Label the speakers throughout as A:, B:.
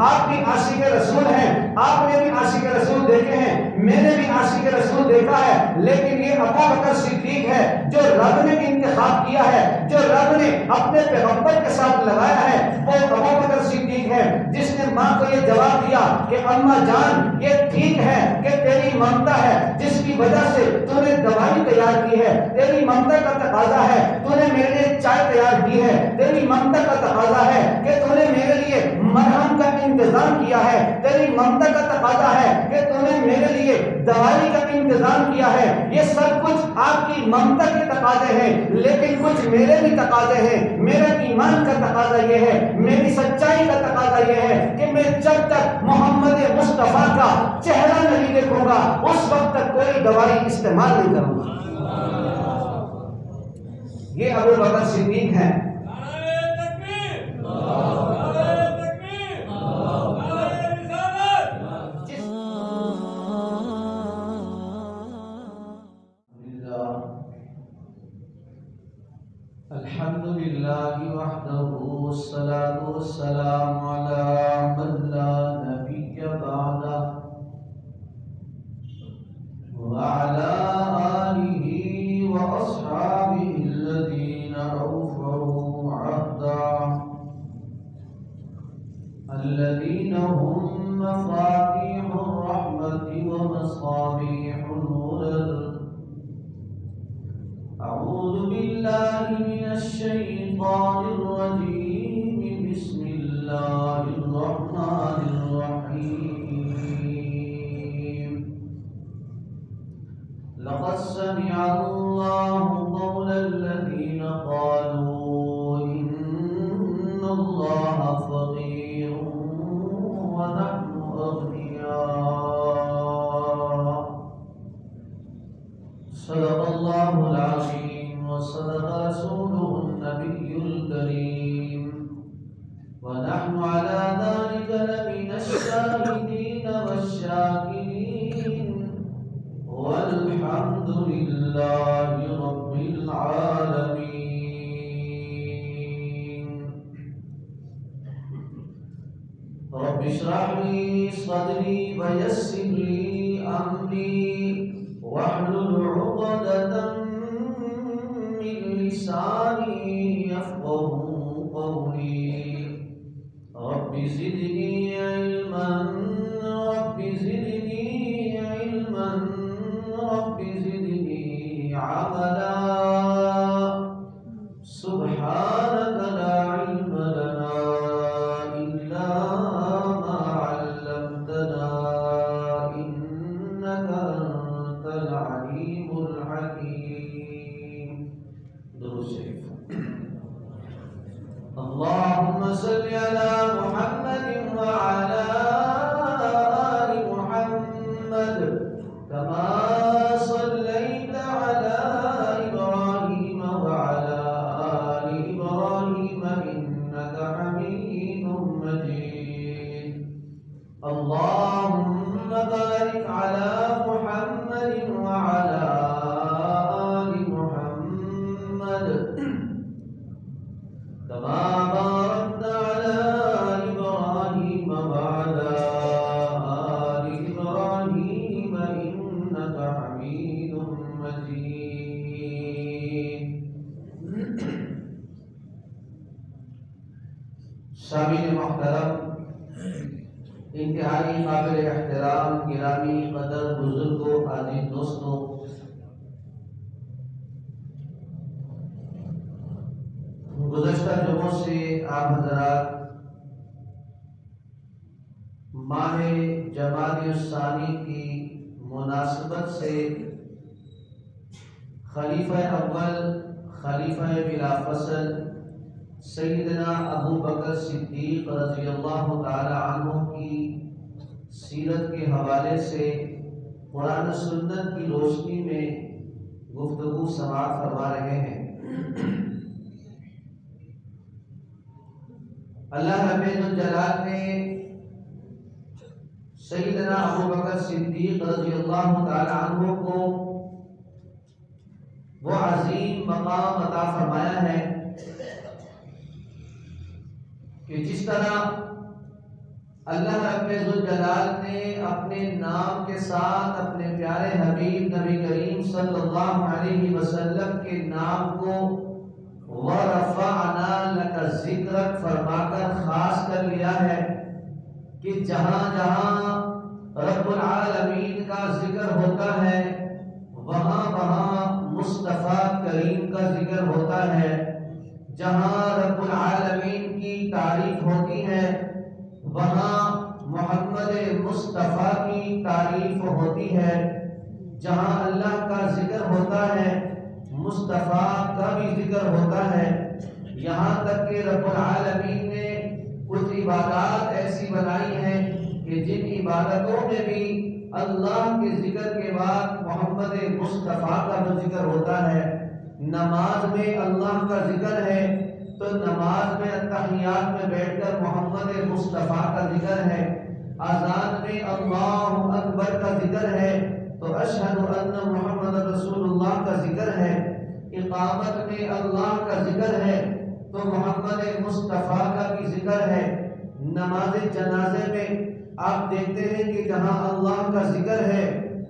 A: آپ بھی عاشق رسول ہیں، آپ نے بھی عاشق رسول دیکھے ہیں، میں نے بھی عاشق رسول دیکھا ہے، لیکن یہ ابو بکر صدیق ہے جو رب نے انتخاب کیا ہے، جو رب نے اپنے پیغمبر کے ساتھ لگایا ہے، وہ ابو بکر صدیق ہے جس نے ماں کو یہ جواب دیا کہ اماں جان یہ ٹھیک ہے کہ تیری ممتا ہے جس کی وجہ سے تو نے دوائی تیار کی ہے، تیری ممتا کا تقاضا ہے تو نے میرے لیے چائے تیار کی ہے، تیری ممتا کا تقاضا ہے کہ تو نے میرے لیے مرہم کا انتظام کیا ہے، تیری ممتا کا تقاضا ہے کہ تو نے میرے لیے دوائی کا انتظام کیا ہے، یہ سب کچھ آپ کی ممتا کے تقاضے ہیں، لیکن کچھ میرے بھی تقاضے ہیں، میرا ایمان کا تقاضا یہ ہے، میری سچائی کا تقاضا یہ ہے کہ میں جب تک محمد مصطفیٰ کا چہرہ نہیں دیکھوں گا اس وقت تک کوئی دوائی استعمال نہیں کروں گا۔ یہ ابو بکر صدیق ہیں۔
B: الحمد للہ وحدہ والصلاة والسلام علی من لا نبی بعدہ وعلى آلہ وأصحابہ الذین أوفوا عہدا الذین هم مفاتیح الرحمة ومصابیح النور۔ أعوذ بالله من الشيطان الرجيم، بسم الله الرحمن الرحيم۔ لقد سمع الله قول الذين قالوا إن الله فقير ونحن أغنياء، صدق الله العظيم وصدق رسوله النبي الكريم، ونحن على ذلك لمن الشاهدين والشاكرين، والحمد لله رب العالمين۔ رب اشرح لي صدري ويسر لي أمري واحلل عقدة من لساني يفقهوا قولي، رب زدني علما، رب زدني علما، رب زدني عملا، سبحانك لا علم لنا إلا ما علمتنا إنك أنت العليم الحكيم۔ درود شریف۔ اللهم صل على محمد وعلى آل محمد كما صليت على إبراهيم وعلى آل إبراهيم إنك حميد مجيد۔ اللهم بارك على محمد وعلى آل محمد كما باركت على إبراهيم وعلى آل إبراهيم إنك حميد مجيد۔ شامل محترم، انتہائی قابل احترام گرامی قدر بزرگوں، عزیز دوستوں، گزشتہ جمعوں سے آپ حضرات ماہ جمادی الثانی کی مناسبت سے خلیفہ اول، خلیفہ بلا فصل سیدنا ابو بکر صدیق رضی اللہ تعالی عنہ کی سیرت کے حوالے سے قرآن و سنت کی روشنی میں گفتگو سماعت فرما رہے ہیں۔ اللہ رب الجلال نے سیدنا ابو بکر صدیق رضی اللہ تعالی عنہ کو وہ عظیم مقام عطا فرمایا ہے کہ جس طرح اللہ رب ذوالجلال نے اپنے نام کے ساتھ اپنے پیارے حبیب نبی کریم صلی اللہ علیہ وسلم کے نام کو وَرَفَعْنَا لَكَ ذِكْرَكَ فرما کر خاص کر لیا ہے کہ جہاں جہاں رب العالمین کا ذکر ہوتا ہے وہاں وہاں مصطفیٰ کریم کا ذکر ہوتا ہے، جہاں رب العالمین کی تعریف ہوتی ہے وہاں محمد مصطفیٰ کی تعریف ہوتی ہے، جہاں اللہ کا ذکر ہوتا ہے مصطفیٰ کا بھی ذکر ہوتا ہے، یہاں تک کہ رب العالمین نے کچھ عبادات ایسی بنائی ہیں کہ جن عبادتوں میں بھی اللہ کے ذکر کے بعد محمد مصطفیٰ کا بھی ذکر ہوتا ہے۔ نماز میں اللہ کا ذکر ہے تو نماز میں اتحیات میں بیٹھ کر محمد مصطفیٰ کا ذکر ہے، اذان میں اللہ اکبر کا ذکر ہے تو اشہد ان محمد رسول اللہ کا ذکر ہے، اقامت میں اللہ کا ذکر ہے تو محمد مصطفیٰ کا بھی ذکر ہے۔ نماز جنازے میں آپ دیکھتے ہیں کہ جہاں اللہ کا ذکر ہے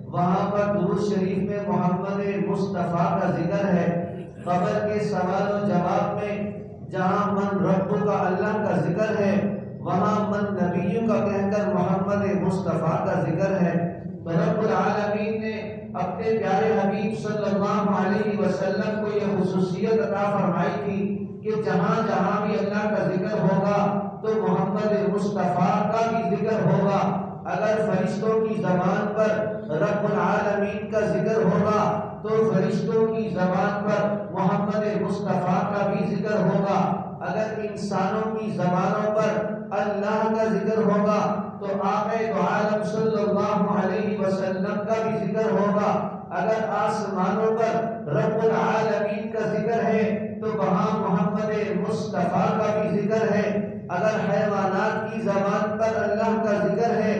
B: وہاں پر درود شریف میں محمد مصطفیٰ کا ذکر ہے۔ قبر کے سوال و جواب میں جہاں من رب کا اللہ کا ذکر ہے وہاں من نبیوں کا کہہ کر محمد مصطفیٰ کا ذکر ہے۔ تو رب العالمین نے اپنے پیارے حبیب صلی اللہ علیہ وسلم کو یہ خصوصیت عطا فرمائی تھی کہ جہاں جہاں بھی اللہ کا ذکر ہوگا تو محمد مصطفیٰ کا بھی ذکر ہوگا۔ اگر فرشتوں کی زبان پر رب العالمین کا ذکر ہوگا تو فرشتوں کی زبان پر محمد مصطفیٰ کا بھی ذکر ہوگا۔ اگر انسانوں کی زبانوں پر اللہ کا ذکر ہوگا تو آقا دو عالم صلی اللہ علیہ وسلم کا بھی ذکر ہوگا۔ اگر آسمانوں پر رب العالمین کا ذکر ہے تو وہاں محمد مصطفیٰ کا بھی ذکر ہے۔ اگر حیوانات کی زبان پر اللہ کا ذکر ہے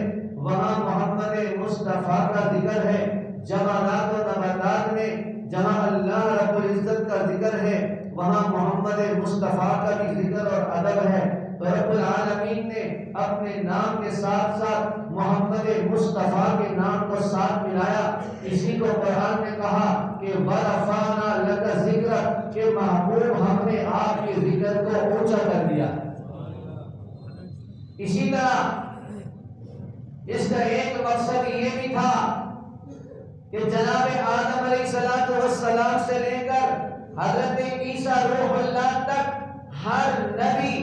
B: وہاں محمد مصطفیٰ کا ذکر ہے۔ جمادات و نباتات میں جہاں اللہ رب العزت کا ذکر ہے وہاں محمد مصطفیٰ کا بھی ذکر اور ادب ہے۔ تو رب العالمین نے اپنے نام کے ساتھ ساتھ محمد مصطفیٰ کے نام کو ساتھ ملایا، اسی کو قرآن نے کہا کہ وَرَفَعْنَا لَكَ ذِكْرَكَ کہ محبوب ہم نے آپ کے ذکر کو اونچا کر دیا۔ اسی طرح اس کا ایک مقصد یہ بھی تھا کہ جناب آدم علیہ السلام سے لے کر حضرت عیسیٰ روح اللہ تک ہر نبی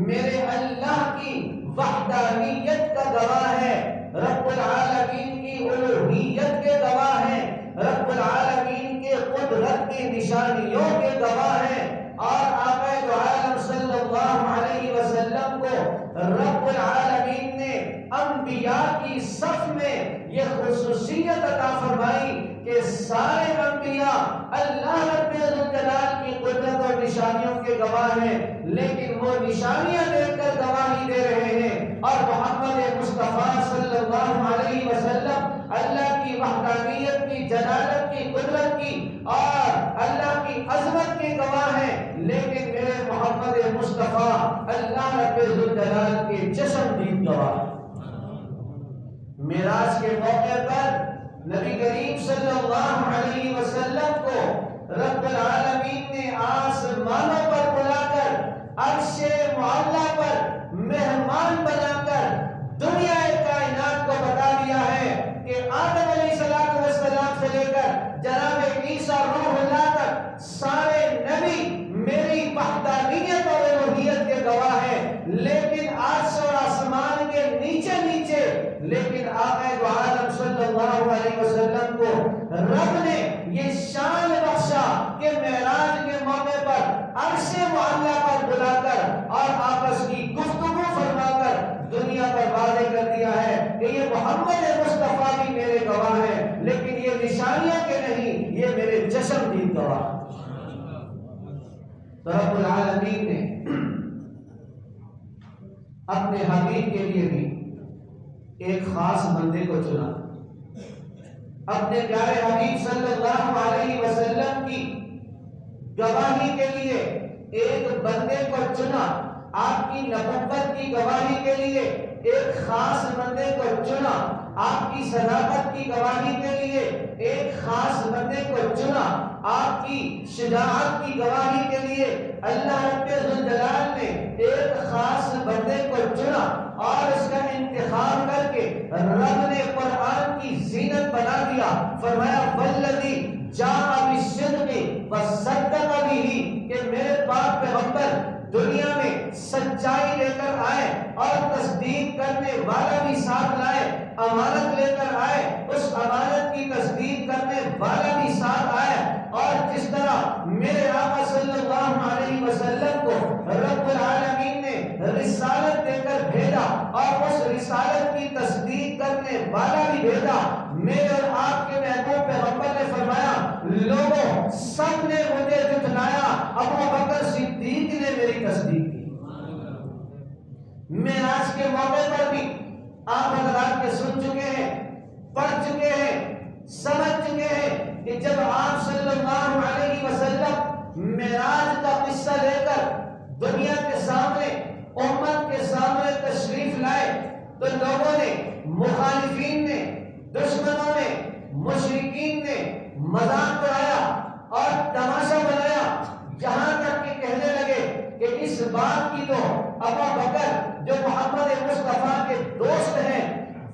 B: میرے اللہ کی وحدانیت کا گواہ ہے، رب العالمین کی الوہیت کے گواہ ہے، رب العالمین کے قدرت کی نشانیوں کے گواہ ہے۔ اور آقا دو عالم صلی اللہ علیہ وسلم کو رب العالمین نے انبیاء کی صف میں یہ خصوصیت عطا فرمائی کہ سارے انبیاء اللہ رب الجلال کی قدرت اور نشانیوں کے گواہ ہیں، لیکن وہ نشانیاں دیکھ کر گواہی دے رہے ہیں، اور محمد مصطفیٰ صلی اللہ علیہ وسلم اللہ کی وحدانیت کی، جلالت کی، قدرت کی اور اللہ کی عظمت کے گواہ ہیں، لیکن میرے محمد مصطفیٰ اللہ رب الجلال کے چشم دید گواہ۔ معراج کے موقع پر نبی کریم صلی اللہ علیہ وسلم کو رب العالمین نے آسمانوں پر بلا کر عرش معلیٰ پر مہمان بنا کر دنیا کائنات کو بتا دیا ہے کہ آدم علیہ السلام سے لے کر جناب عیسیٰ روح اللہ تک سارے نبی میری وحدانیت اور الوہیت کے گواہ ہیں، لیکن عرش اور آسمان کے نیچے نیچے لیکن آقا دو عالم صلی اللہ علیہ وسلم کو رب نے یہ شان بخشا کہ معراج کے موقع پر عرش معلیٰ پر بلا کر اور آپس کی گفتگو فرما کر دنیا پر واضح کر دیا ہے کہ یہ محمد مصطفیٰ بھی میرے گواہ ہیں، لیکن یہ نشانیاں کے نہیں، یہ میرے چشم دید گواہ۔ تو رب العالمین نے اپنے حبیب کے لیے بھی ایک خاص بندے کو چنا، اپنے پیارے حبیب صلی اللہ علیہ وسلم کی گواہی کے لیے ایک بندے کو چنا، آپ کی نبوت کی گواہی کے لیے
A: ایک خاص بندے کو چنا، آپ کی صداقت کی گواہی کے لیے ایک خاص بندے کو چنا، آپ کی شجاعت کی گواہی کے لیے اللہ رب ذوالجلال نے ایک خاص بندے کو چنا اور اس کا انتخاب کر کے رب نے قرآن کی زینت بنا دیا۔ فرمایا والذی جاء بالصدق وصدق بہ، کہ میرے پاک پیغمبر دنیا میں سچائی لے کر آئے اور تصدیق کرنے والا بھی ساتھ لائے، امانت لے کر آئے، اس امانت کی تصدیق کرنے والا بھی ساتھ آئے، اور جس طرح میرے آقا صلی اللہ علیہ وسلم کو رب العالمین نے رسالت دے کر بھیجا اور اس رسالت کی تصدیق کرنے والا بھی بھیجا، میرے اور آپ کے محبوب پیغمبر نے فرمایا لوگوں سب نے مجھے جھٹلایا، ابو بکر صدیق نے میری تصدیق کی۔ معراج کے موقع پر بھی آپ حضرات کے سن چکے ہیں، پڑھ چکے ہیں، سمجھ چکے ہیں کہ جب آپ صلی اللہ علیہ وسلم معراج کا قصہ لے کر دنیا کے سامنے، امت کے سامنے تشریف لائے تو لوگوں نے، مخالفین نے، دشمنوں نے، مشرکین نے مذاق اڑایا اور تماشا بنایا، جہاں تک کہ کہنے لگے کہ اس بات کی تو ابو بکر جو محمد مصطفیٰ کے دوست ہیں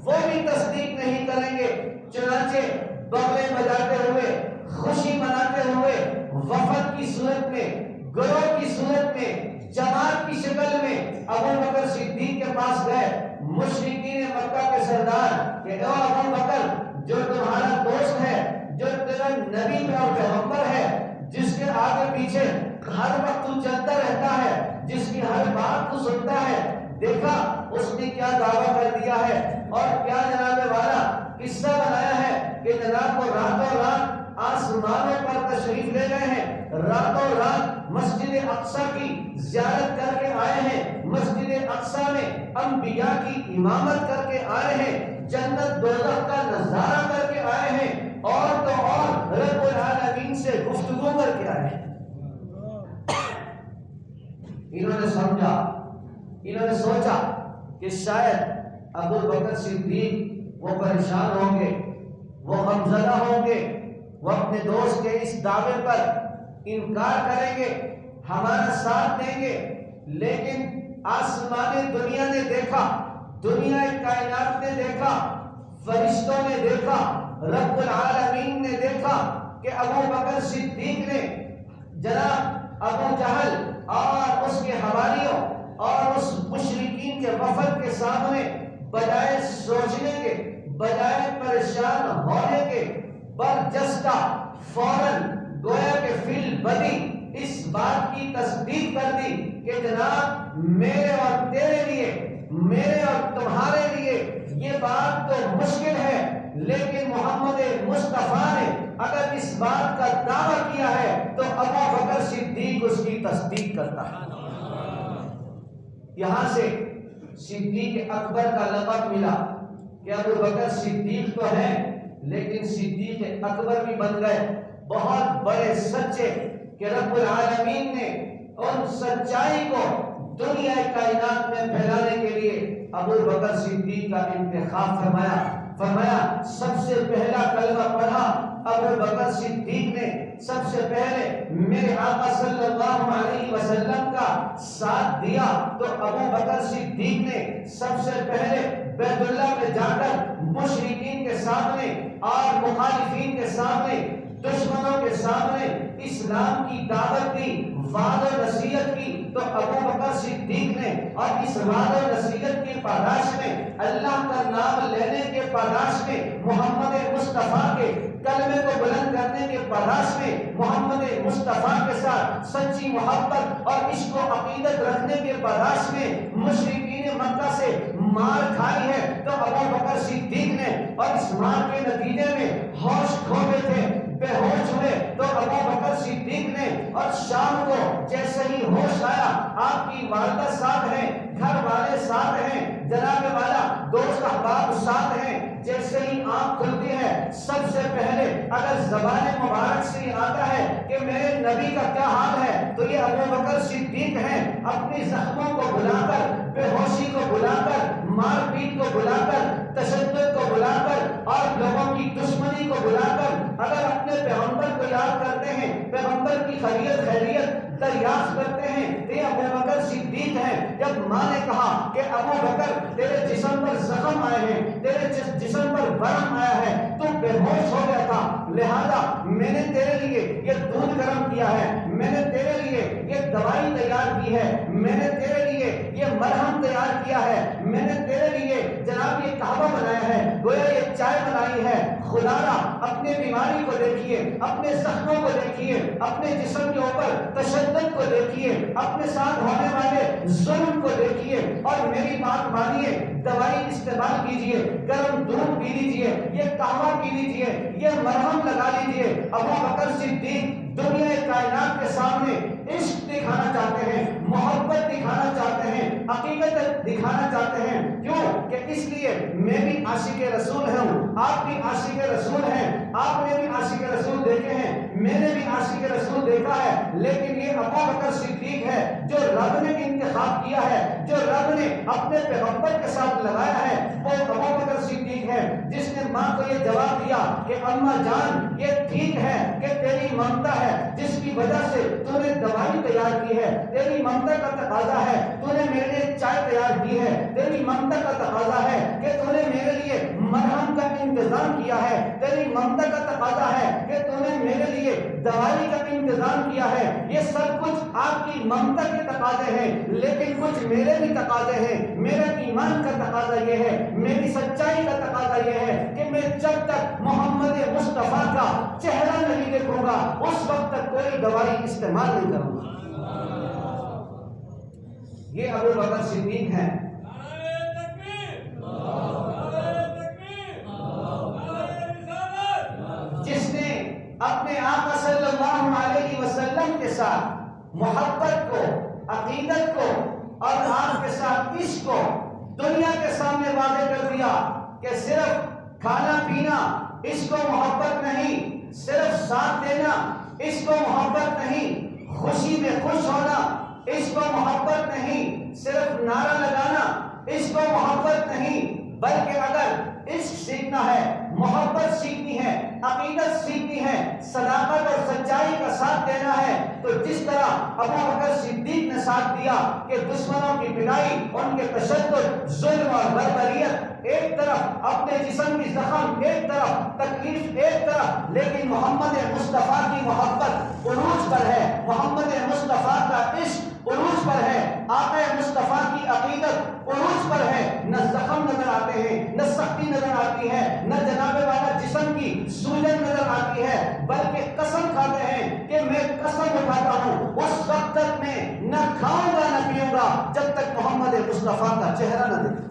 A: وہ بھی تصدیق نہیں کریں گے۔ چنانچہ بغلے بجاتے ہوئے، خوشی مناتے ہوئے، وفد کی صورت میں، گروہ کی صورت میں، جماعت کی شکل میں ابو بکر صدیق کے پاس گئے۔ مشرکین مکہ کے سردار کہ اے ابو بکر، جو تمہارا دوست ہے، جو تیرا نبی اور پیغمبر ہے، جس کے آگے پیچھے ہر وقت تو چلتا رہتا ہے، جس کی ہر بات تو سنتا ہے، دیکھا اس نے کیا دعویٰ کر دیا ہے اور کیا جناب والا قصہ بنایا ہے کہ جناب کو راتوں رات آسمانوں پر تشریف لے گئے ہیں، راتوں رات مسجد اقصی کی زیارت کر کے آئے ہیں، مسجد اقصی میں انبیاء کی امامت کر کے آئے ہیں، جنت دوزخ کا نظارہ کر کے آئے ہیں، اور تو اور رب العالمین سے گفتگو کر کے آئے ہیں۔ انہوں نے سمجھا، انہوں نے سوچا کہ شاید ابو بکر صدیق وہ پریشان ہوں گے، وہ غمزدہ ہوں گے، وہ اپنے دوست کے اس دعوے پر انکار کریں گے، ہمارا ساتھ دیں گے۔ لیکن آسمان دنیا نے دیکھا، دنیا کائنات نے دیکھا، فرشتوں نے دیکھا، رب العالمین نے دیکھا کہ ابو بکر صدیق نے جناب ابو جہل اور اس کے حواریوں اور اس مشرکین کے وفد کے سامنے بجائے سوچنے کے، بجائے پریشان ہونے کے، برجستہ فوراً گویا کہ فیل بدی اس بات کی تصدیق کر دی کہ جناب میرے اور تیرے لیے، میرے اور تمہارے لیے یہ بات تو مشکل ہے، لیکن محمد مصطفیٰ نے اگر اس بات کا دعویٰ کیا ہے تو ابو بکر صدیق اس کی تصدیق کرتا ہے۔ یہاں سے صدیق اکبر کا لقب ملا کہ ابو بکر صدیق تو ہے لیکن صدیق اکبر بھی بن گئے، بہت بڑے سچے کہ رب العالمین نے ان سچائی کو دنیا کائنات میں پھیلانے کے لیے ابو بکر صدیق کا انتخاب فرمایا سب سے پہلا کلمہ پڑھا ابو بکر صدیق نے، سب سے پہلے میرے آقا صلی اللہ علیہ وسلم کا ساتھ دیا تو ابو بکر صدیق نے سب سے پہلے بیت اللہ میں جا کر مشرکین کے سامنے اور مخالفین کے سامنے، دشمنوں کے سامنے اسلام کی دعوت دی، وعد و نصیحت کی تو ابو بکر صدیق نے، اور اس وعد و نصیحت کی پاداش میں، اللہ کا نام لینے کے پاداش میں، محمد مصطفیٰ کے کلمے کو بلند کرنے کے پاداش میں، محمد مصطفیٰ کے ساتھ سچی محبت اور عشق و عقیدت رکھنے کے پاداش میں مشرکین مکہ سے مار کھائی ہے تو ابو بکر صدیق نے، اور اس مار کے نتیجے میں ہوش کھو گئے تھے، بے ہوش ہوئے تو ابو بکر صدیق نے، اور شام کو جیسے ہی ہوش آیا، آپ کی والدہ ساتھ ہیں، گھر والے ساتھ ہیں، جناب والا دوست احباب ساتھ ہیں، جیسے ہی آنکھ کھلتی ہے سب سے پہلے اگر زبان مبارک سے آتا ہے کہ میرے نبی کا کیا حال ہے تو یہ ابو بکر صدیق ہیں، اپنی زخموں کو بھلا کر، بے ہوشی کو بھلا کر، مار پیٹ کو بلا کر، تشدد کو بلا کر اور لوگوں کی دشمنی کو بلا کر اگر اپنے پیغمبر کو یاد کرتے ہیں، پیغمبر کی خیریت دریافت کرتے ہیں، یہ ابو بکر صدیق ہیں۔ جب ماں نے کہا کہ ابو بکر تیرے جسم پر زخم آئے ہیں، تیرے جسم پر ورم آیا ہے، تو بے ہوش ہو گیا تھا، لہذا میں نے تیرے لیے یہ دودھ گرم کیا ہے، میں نے تیرے لیے یہ دوائی تیار کی ہے، میں نے تیرے لیے یہ مرہم تیار کیا ہے، میں نے تیرے لیے جناب یہ قہوہ بنایا ہے، گویا یہ چائے بنائی ہے۔ خدا را اپنے بیماری کو دیکھیے، اپنے زخموں کو دیکھیے، اپنے جسم کے اوپر تشدد کو دیکھیے، اپنے ساتھ ہونے والے ظلم کو دیکھیے اور میری بات مانیے، دوائی استعمال کیجئے، گرم دودھ پی لیجئے، یہ قہوہ پی لیجئے، یہ مرہم لگا لیجئے۔ ابو بکر صدیق دنیا کائنات کے سامنے عشق دکھانا چاہتے ہیں، محبت دکھانا چاہتے ہیں، حقیقت دکھانا چاہتے ہیں۔ کیوں کہ اس لیے میں بھی عاشق رسول ہوں، آپ بھی عاشق رسول ہیں، آپ نے بھی عاشق رسول دیکھے ہیں، میں نے بھی عاشق رسول دیکھا ہے، لیکن یہ ابو بکر صدیق ہے جو رب نے انتخاب کیا ہے، جو رب نے اپنے پیغمبر کے ساتھ لگایا ہے، وہ ابو بکر صدیق ہے جس نے ماں کو یہ جواب دیا کہ اماں جان یہ ٹھیک ہے کہ تیری ممتا ہے جس کی وجہ سے تو نے دوائی تیار کی ہے، تیری ممتا کا تقاضا ہے تو نے میرے لیے چائے تیار کی ہے، تیری ممتا کا تقاضا ہے کہ تو نے میرے لیے مرہم کا انتظام کیا ہے، تیری ممتا کا تقاضا ہے کہ تو نے میرے لیے دوائی کا انتظام کیا ہے۔ یہ سب کچھ آپ کی ممتا کے تقاضے ہیں، لیکن کچھ میرے بھی تقاضے ہیں۔ میرا ایمان کا تقاضا یہ ہے، میری سچائی کا تقاضا یہ ہے کہ میں جب تک محمد مصطفیٰ کا چہرہ نہیں دیکھوں گا اس وقت تک کوئی دوائی استعمال نہیں کروں گا۔ یہ ابو بکر صدیق ہیں جس نے اپنے آقا صلی اللہ علیہ وسلم کے ساتھ محبت کو، عقیدت کو اور آپ کے ساتھ عشق کو دنیا کے سامنے واضح کر دیا کہ صرف کھانا پینا اس کو محبت نہیں، صرف ساتھ دینا اس کو محبت نہیں، خوشی میں خوش ہونا اس کو محبت نہیں، صرف نعرہ لگانا اس کو محبت نہیں، بلکہ اگر عشق سیکھنا ہے، محبت سیکھنی ہے، عقیدت سیکھنی ہے، صداقت اور سچائی کا ساتھ دینا ہے، تو جس طرح ابو بکر صدیق نے ساتھ دیا کہ دشمنوں کی پٹائی، ان کے تشدد، ظلم اور بربریت ایک طرف، اپنے جسم کی زخم ایک طرف، تکلیف ایک طرف، لیکن محمد مصطفیٰ کی محبت عروج پر ہے، محمد مصطفیٰ کا عشق عروج پر ہے، آقا مصطفیٰ کی عقیدت عروج پر ہے۔ نہ زخم نظر آتے ہیں، نہ سختی نظر آتی ہے، نہ جناب والا جسم کی سوجن نظر آتی ہے، بلکہ قسم کھاتے ہیں کہ میں قسم اٹھاتا ہوں اس وقت تک میں نہ کھاؤں گا نہ پیوں گا جب تک محمد مصطفیٰ کا چہرہ نہ دیکھوں۔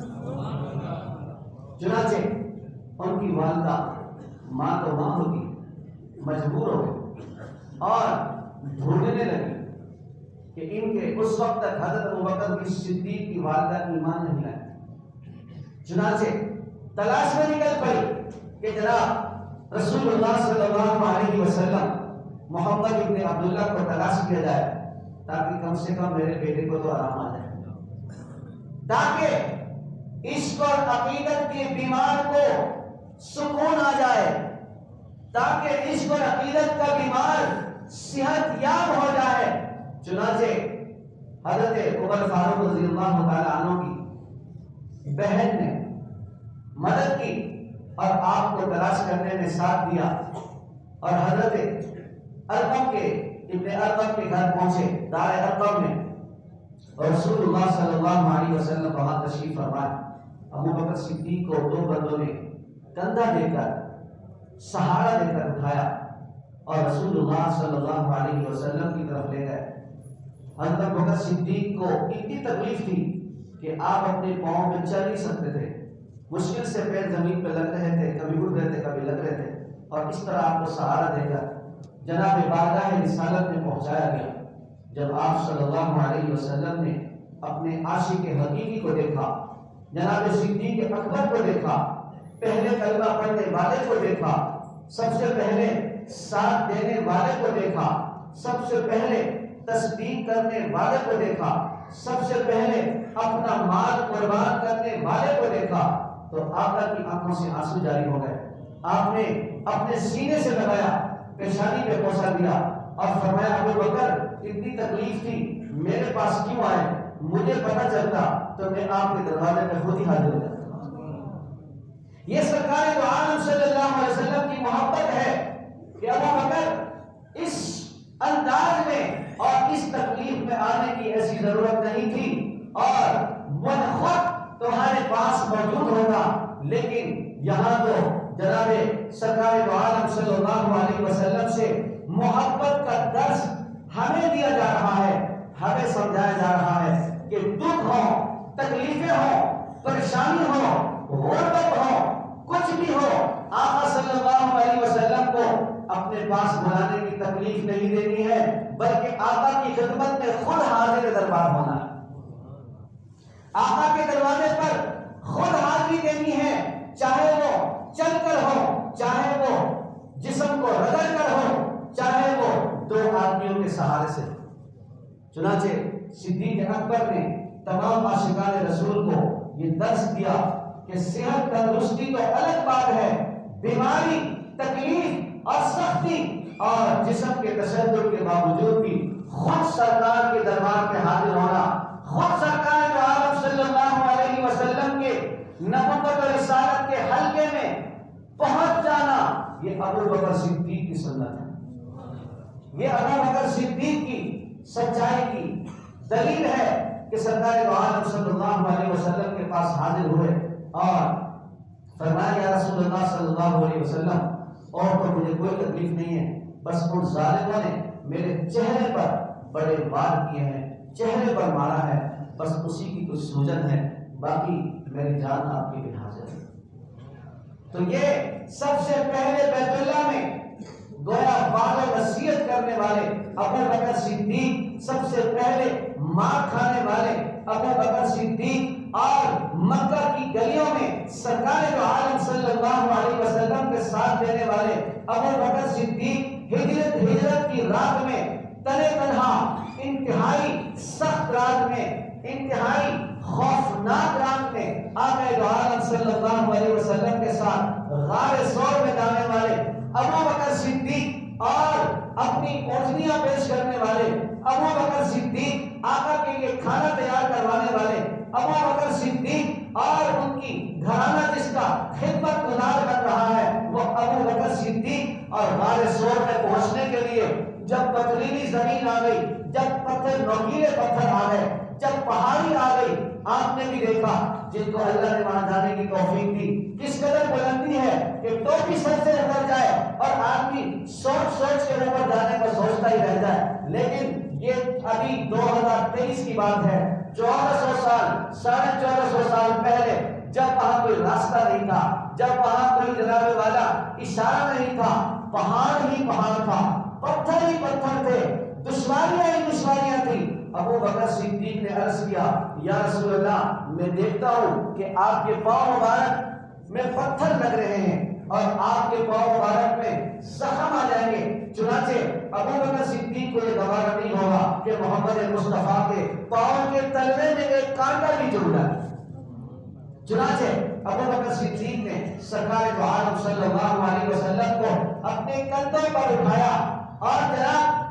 A: چنانچہ ان کی والدہ، ماں تو ماں ہوگی، مجبور ہو گئی اور ڈھونڈنے لگی کہ ان کے اس وقت تک حضرت ابوبکر کی صدیق کی والدہ ایمان نہیں لائی۔ چنانچہ تلاش میں نکل پڑی کہ جناب رسول اللہ صلی اللہ علیہ وسلم محمد ابن عبداللہ کو تلاش کیا جائے تاکہ کم سے کم میرے بیٹے کو تو آرام آ جائے، تاکہ عشق اور عقیدت کے بیمار کو سکون آ جائے، تاکہ عشق اور عقیدت کا بیمار صحت یاب ہو جائے۔ چنانچہ حضرت عمر فاروق رضی اللہ تعالی عنہ کی بہن نے مدد کی اور آپ کو تلاش کرنے میں ساتھ دیا، اور حضرت ارقم کے ابن ارقم کے گھر پہنچے، دار ارقم میں، اور رسول اللہ صلی اللہ علیہ وسلم وہاں تشریف فرمائے۔ ابو بکر صدیق کو دو بندوں نے کندھا دے کر، سہارا دے کر اٹھایا اور رسول اللہ صلی اللہ علیہ وسلم کی طرف لے گئے۔ حضرت ابو بکر صدیق کو اتنی تکلیف تھی کہ آپ اپنے پاؤں میں چل نہیں سکتے تھے، مشکل سے پیر زمین پہ لگ رہے تھے، کبھی اٹھ رہے تھے کبھی لگ رہے تھے، اور اس طرح آپ کو سہارا دے کر جناب بارگاہ رسالت میں پہنچایا گیا۔ جب آپ صلی اللہ علیہ وسلم نے اپنے عاشق حقیقی کو دیکھا، جناب صدیق اکبر کو دیکھا، پہلے کلمہ پڑھنے والے کو دیکھا، سب سے پہلے ساتھ دینے والے کو دیکھا، سب سے پہلے تصدیق کرنے والے کو دیکھا، سب سے پہلے اپنا مال قربان کرنے والے کو دیکھا تو آقا کی آنکھوں سے آنسو جاری ہو گئے. آپ نے اپنے سینے سے لگایا, پیشانی پہ بوسہ دیا اور فرمایا ابو بکر اتنی تکلیف تھی, میرے پاس کیوں آئے؟ مجھے پتہ چلتا تو میں آپ کے دروازے میں خود ہی حاضر ہو جاتا. یہ سرکار دو عالم صلی اللہ علیہ وسلم کی محبت ہے کہ ابو بکر اس انداز میں اور اس تکلیف میں آنے کی ایسی ضرورت نہیں تھی, اور وہ خود تمہارے پاس موجود ہوگا, لیکن یہاں تو جناب سرکار دو عالم صلی اللہ علیہ وسلم سے محبت کا درس ہمیں دیا جا رہا ہے, ہمیں سمجھایا جا رہا ہے کہ دکھ ہو, تکلیفیں ہو, پریشانی ہو, غربت ہو, کچھ بھی ہو, آقا صلی اللہ علیہ وسلم کو اپنے پاس بلانے کی تکلیف نہیں دینی ہے, بلکہ آقا کی خدمت میں خود حاضر دربار ہونا ہے. آقا کے دروازے پر خود حاضری دینی ہے, چاہے وہ چل کر ہو, چاہے وہ جسم کو رگڑ کر ہو, چاہے وہ دو آدمیوں کے سہارے سے. چنانچہ صدیق اکبر نے تمام عاشقان رسول کو یہ درس دیا کہ صحت تندرستی تو الگ بات ہے, بیماری, تکلیف اور سختی اور جسم کے تشدد کے باوجود بھی خود سرکار کے دربار پہ حاضر ہونا, خود سرکار جو عالم صلی اللہ علیہ وسلم کے نبوت و رسالت کے حلقے میں پہنچ جانا, یہ ابو بکر صدیق کی سنت ہے. یہ ابو بکر صدیق کی سچائی کی دلیل ہے کہ سرکار دو عالم صلی اللہ علیہ وسلم کے پاس حاضر ہوئے اور فرمایا یا رسول اللہ صلی اللہ علیہ وسلم, اور تو مجھے کوئی تکلیف نہیں ہے, بس ان ظالموں نے میرے چہرے پر بڑے وار کیے ہیں, چہرے پر مارا ہے, بس اسی کی کچھ سوجن ہے, باقی میری جان آپ کے لیے حاضر ہے. تو یہ سب سے پہلے بیت اللہ میں گویا وعدہ وصیت کرنے والے ابو بکر صدیق, سب سے پہلے مار کھانے والے ابو بکر صدیق, اور مکہ کی گلیوں میں سرکار دو عالم صلی اللہ علیہ وسلم کے ساتھ دینے والے ابو بکر صدیق, ہجرت کی رات میں تنے تنہا, انتہائی سخت رات میں, انتہائی خوفناک رات میں آقا دو عالم صلی اللہ علیہ وسلم کے ساتھ غار ثور میں جانے والے ابو بکر صدیق, اور اپنی اونٹنیاں پیش کرنے والے ابو بکر صدیق, آقا کے لیے کھانا تیار کروانے والے ابو بکر صدیق, اور ان کی گھرانہ جس کا خدمت گزار کر رہا ہے وہ ابو بکر صدیق. اور غار ثور میں پہنچنے کے لیے جب پتھریلی زمین آ گئی, جب پتھر نوکیلے پتھر آ گئے, جب پہاڑی آ گئی, آپ نے بھی دیکھا جن کو اللہ نے وہاں جانے کی توفیق دی کس قدر بلندی ہے کہ ٹوپی سر سے اتر جائے اور آدمی سوچ سوچ کے اوپر جانے کو سوچتا ہی رہ جائے. لیکن یہ ابھی 2023 کی بات ہے, 1400 سال 1450 سال پہلے جب وہاں کوئی راستہ نہیں تھا, جب وہاں کوئی جناب والا اشارہ نہیں تھا, پہاڑ ہی پہاڑ تھا, پتھر ہی پتھر تھے, دشواریاں ہی دشواریاں تھی. ابو بکر صدیق نے عرض کیا یا رسول اللہ, میں دیکھتا ہوں کہ آپ کے پاؤں مبارک میں پتھر لگ رہے ہیں اور آپ کے پاؤں مبارک میں زخم آ جائیں گے. چنانچہ ابو بکر صدیق کو یہ گوارا نہیں ہوگا کہ محمد مصطفیٰ کے پاؤں کے تلوے میں ایک کانٹا بھی ضرور ہے. چنانچہ ابو بکر صدیق نے سرکار دو عالم صلی اللہ علیہ وسلم کو اپنے کندھوں پر اٹھایا, اور جناب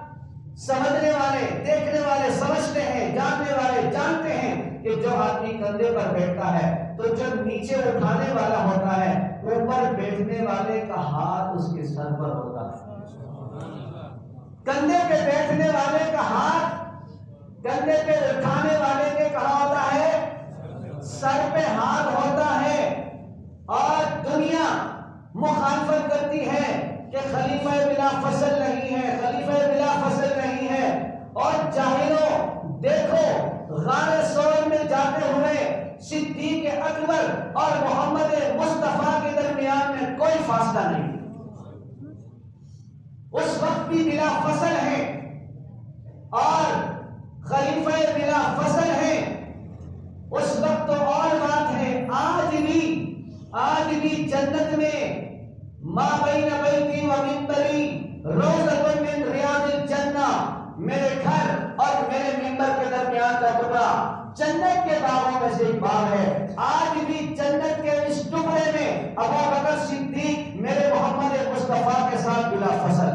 A: سمجھنے والے, دیکھنے والے سمجھتے ہیں, جاننے والے جانتے ہیں کہ جو آدمی کندھے پر بیٹھتا ہے تو جو نیچے اٹھانے والا ہوتا ہے, اوپر بیٹھنے والے کا ہاتھ اس کے سر پر ہوتا ہے. کندھے پہ بیٹھنے والے کا ہاتھ کندھے پہ اٹھانے والے کے کہاں ہوتا ہے, سر پہ ہاتھ ہوتا ہے. اور دنیا مخالفت کرتی ہے کہ خلیفہ بلا فصل نہیں ہے, خلیفہ بلا فصل نہیں ہے. اور جاہلوں دیکھو غار ثور میں جاتے ہوئے صدیق اکبر اور محمد مصطفیٰ کے درمیان میں کوئی فاصلہ نہیں, اس وقت بھی بلا فصل ہے اور خلیفہ بلا فصل ہے. اس وقت تو اور بات ہے, آج بھی جنت میں ما بین بیتی و منبری روضۃ من ریاض الجنہ, میرے گھر اور میرے منبر کے درمیان کا ٹکڑا جنت کے باغوں میں سے ایک باغ ہے. آج بھی جنت کے اس ٹکڑے میں ابو بکر صدیق میرے محمد مصطفیٰ کے ساتھ بلا فصل،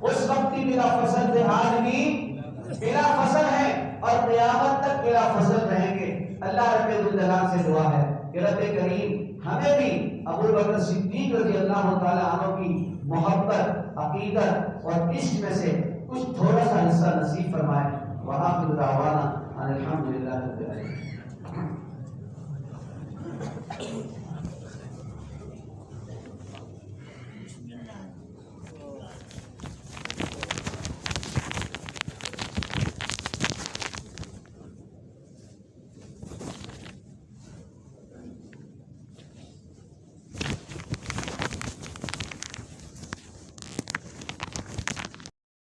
A: اس وقت کی بلا فصل تھے، آج بھی بلا فصل ہیں اور قیامت تک بلا فصل رہیں گے. اللہ رب الجلال سے دعا ہے کہ رب کریم ہمیں بھی ابو بکر صدیق رضی اللہ تعالی عنہ کی محبت، عقیدت اور عشق میں سے کچھ تھوڑا سا حصہ نصیب فرمائے. وآخر دعوانا ان الحمد للہ رب العالمین.